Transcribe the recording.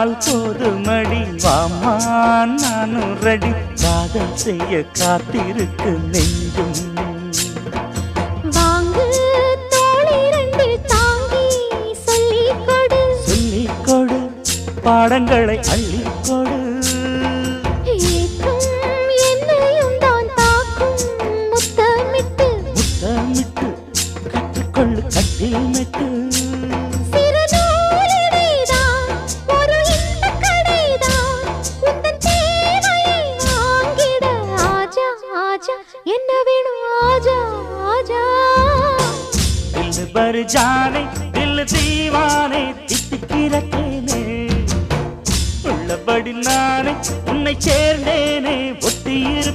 சொன்னால் போதுமடி வாமா நானும் ரெடி காதல் செய்ய காத்திருக்கு நெஞ்சும் வாங்கு தோளை ரெண்டு தாங்கி சொல்லிக்கொடு சொல்லிக்கொடு பாடங்களை அள்ளிக்கொடு ஏற்றும் என்னையும் தான் தாக்கும் முத்தமிட்டு முத்தமிட்டு கற்றுக்கொள்ளு கட்டில் மெட்டு சிறு நூலிடைதான் ஒரு இன்பக் கடைதான் உந்தன் தேவையை வாங்கிட ஆஜா ஆஜா என்ன வேணும் ஆஜா ஆஜா दिल भर जाने दिल दीवाने தித்திக்கிறேனே உள்ளபடி நானே உன்னை சேர்ந்தேனே ஒத்தியிரு